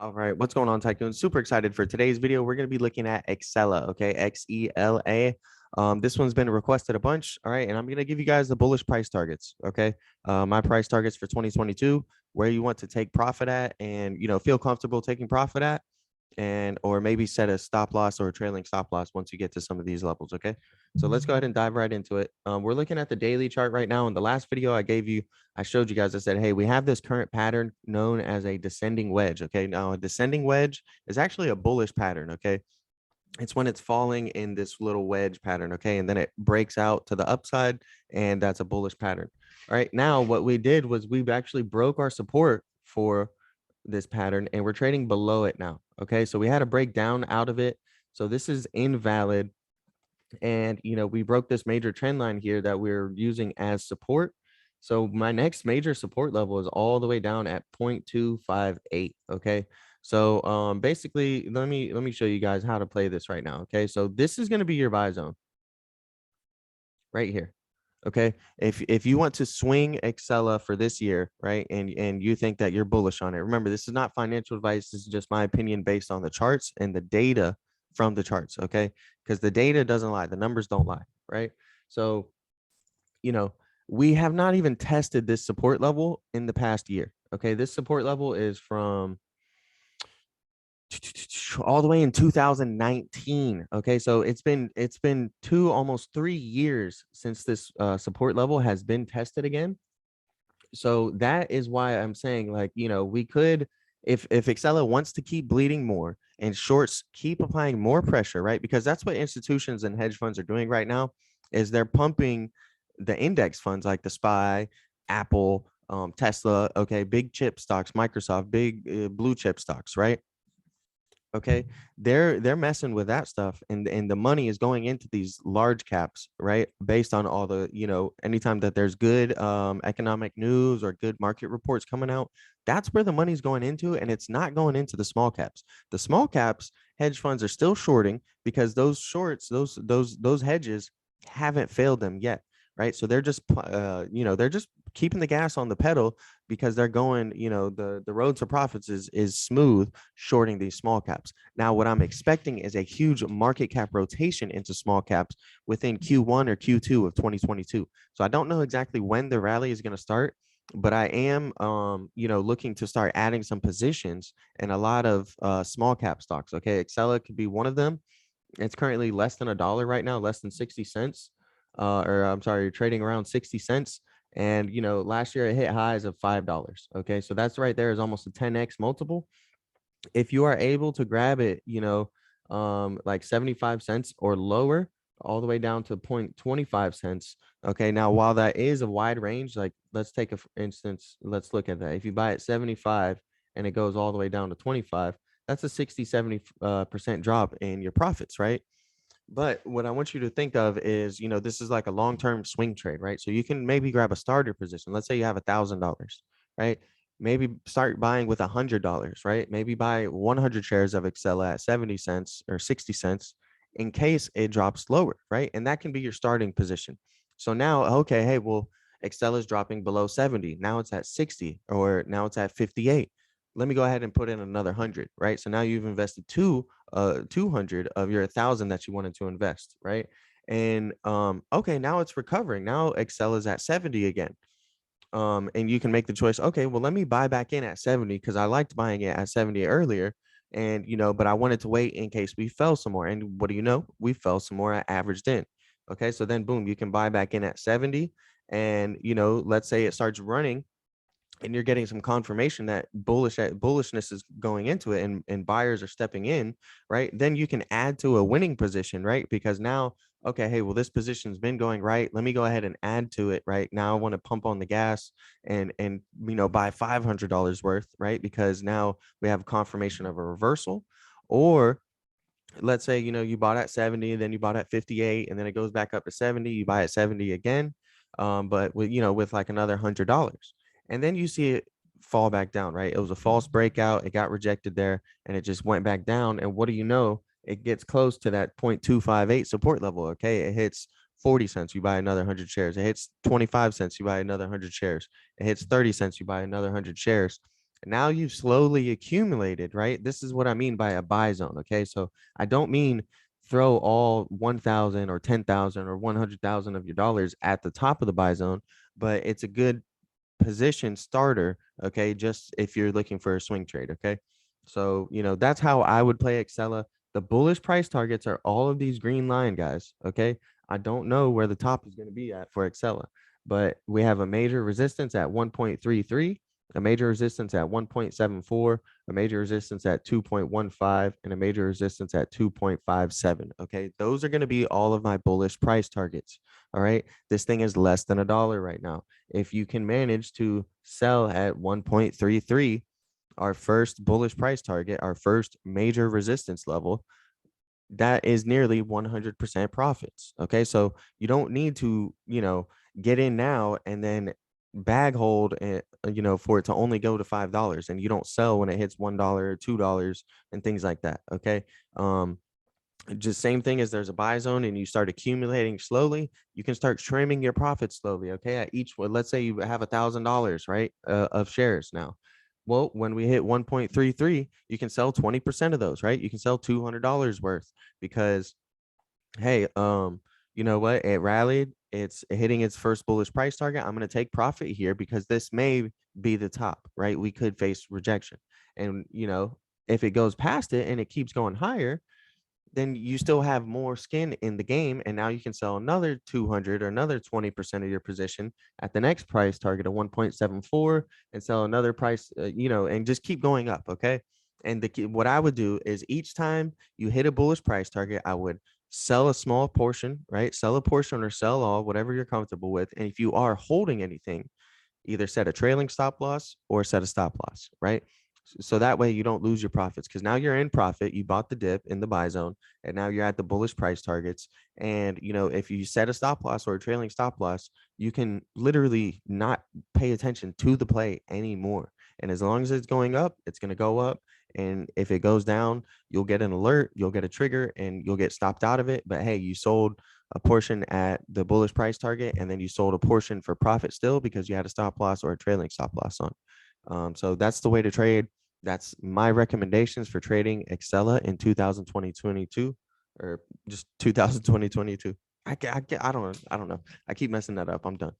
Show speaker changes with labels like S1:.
S1: All right, what's going on, Tycoon? Super excited for today's video. We're going to be looking at Xela, okay? Xela. This one's been requested a bunch, all right? And I'm going to give you guys the bullish price targets, okay? My price targets for 2022, where you want to take profit at and, feel comfortable taking profit at, and or maybe set a stop loss or a trailing stop loss once you get to some of these levels. Okay, so let's go ahead and dive right into it. We're looking at the daily chart right now. In the last video I showed you guys, I said, hey, we have this current pattern known as a descending wedge. Okay, now a descending wedge is actually a bullish pattern. Okay, it's when it's falling in this little wedge pattern. Okay, and then it breaks out to the upside, and that's a bullish pattern. All right, now what we did was we've actually broke our support for this pattern and we're trading below it now. Okay, so we had a breakdown out of it, so this is invalid. And we broke this major trend line here that we're using as support. So my next major support level is all the way down at 0.258. Okay, so basically let me show you guys how to play this right now. Okay, so this is going to be your buy zone right here. Okay, if you want to swing Xela for this year, right, and you think that you're bullish on it, remember, this is not financial advice. This is just my opinion based on the charts and the data from the charts. Okay, because the data doesn't lie, the numbers don't lie, right? So we have not even tested this support level in the past year. Okay, this support level is from all the way in 2019. Okay, so it's been almost 3 years since this support level has been tested again. So that is why I'm saying, like, we could, if Xela wants to keep bleeding more and shorts keep applying more pressure, right? Because that's what institutions and hedge funds are doing right now, is they're pumping the index funds like the SPY, Apple, Tesla, okay, big chip stocks, Microsoft, big blue chip stocks, right? Okay, they're messing with that stuff, and the money is going into these large caps, right? Based on all the, anytime that there's good economic news or good market reports coming out, that's where the money's going into, and it's not going into the small caps. The small caps hedge funds are still shorting because those shorts, those hedges haven't failed them yet, right? So they're just they're just keeping the gas on the pedal because they're going, the road to profits is smooth shorting these small caps. Now, what I'm expecting is a huge market cap rotation into small caps within Q1 or Q2 of 2022. So I don't know exactly when the rally is going to start, but I am, looking to start adding some positions in a lot of small cap stocks. Okay, Xela could be one of them. It's currently less than $1 right now, less than 60 cents. Or I'm sorry, you're trading around 60 cents. And last year it hit highs of $5. Okay, so that's right there is almost a 10x multiple. If you are able to grab it, like 75 cents or lower, all the way down to 0.25 cents. Okay, now while that is a wide range, like let's take a for instance, let's look at that. If you buy at 75 and it goes all the way down to 25, that's a 60-70% drop in your profits, right? But what I want you to think of is, this is like a long-term swing trade, right? So you can maybe grab a starter position. Let's say you have $1,000, right? Maybe start buying with $100, right? Maybe buy 100 shares of Xela at 70 cents or 60 cents in case it drops lower, right? And that can be your starting position. So now, okay, hey, well, Xela is dropping below 70. Now it's at 60, or now it's at 58. Let me go ahead and put in another 100, right? So now you've invested 200 of your 1,000 that you wanted to invest, right? And okay, now it's recovering. Now Xela is at 70 again. And you can make the choice, okay, well, let me buy back in at 70 because I liked buying it at 70 earlier. And but I wanted to wait in case we fell some more. And what do you know? We fell some more, at averaged in. Okay, so then boom, you can buy back in at 70. And let's say it starts running and you're getting some confirmation that bullishness is going into it, and buyers are stepping in, right? Then you can add to a winning position, right? Because now, okay, hey, well, this position's been going right. Let me go ahead and add to it, right? Now I want to pump on the gas and buy $500 worth, right? Because now we have confirmation of a reversal. Or let's say, you bought at 70, then you bought at 58, and then it goes back up to 70, you buy at 70 again, but with like another $100, and then you see it fall back down, right? It was a false breakout, it got rejected there, and it just went back down. And what do you know? It gets close to that 0.258 support level. Okay, it hits 40 cents, you buy another 100 shares. It hits 25 cents, you buy another 100 shares. It hits 30 cents, you buy another 100 shares. Now you've slowly accumulated, right? This is what I mean by a buy zone. Okay. So I don't mean throw all 1,000 or 10,000 or 100,000 of your dollars at the top of the buy zone, but it's a good position starter. Okay. Just if you're looking for a swing trade. Okay. So, that's how I would play Xela. The bullish price targets are all of these green line guys. Okay. I don't know where the top is going to be at for Xela, but we have a major resistance at 1.33, a major resistance at 1.74, a major resistance at 2.15, and a major resistance at 2.57. Okay. Those are going to be all of my bullish price targets. All right. This thing is less than $1 right now. If you can manage to sell at 1.33, our first bullish price target, our first major resistance level, that is nearly 100% profits. Okay. So you don't need to, get in now and then bag hold it, for it to only go to $5 and you don't sell when it hits $1 or $2 and things like that. Okay. Just same thing as there's a buy zone and you start accumulating slowly, you can start trimming your profits slowly. Okay. At each one, let's say you have $1,000, right, of shares now. Well, when we hit 1.33, you can sell 20% of those, right? You can sell $200 worth because, hey, you know what? It rallied. It's hitting its first bullish price target. I'm going to take profit here because this may be the top, right? We could face rejection. And, if it goes past it and it keeps going higher, then you still have more skin in the game. And now you can sell another 200 or another 20% of your position at the next price target of 1.74 and sell another price, and just keep going up. Okay. And what I would do is each time you hit a bullish price target, I would sell a small portion, right? Sell a portion or sell all, whatever you're comfortable with. And if you are holding anything, either set a trailing stop loss or set a stop loss, right? So that way you don't lose your profits because now you're in profit. You bought the dip in the buy zone and now you're at the bullish price targets. And, if you set a stop loss or a trailing stop loss, you can literally not pay attention to the play anymore. And as long as it's going up, it's going to go up. And if it goes down, you'll get an alert, you'll get a trigger, and you'll get stopped out of it. But hey, you sold a portion at the bullish price target, and then you sold a portion for profit still because you had a stop loss or a trailing stop loss on. So that's the way to trade. That's my recommendations for trading Xela in 2020-22 or just 2020-22. I don't know. I keep messing that up. I'm done.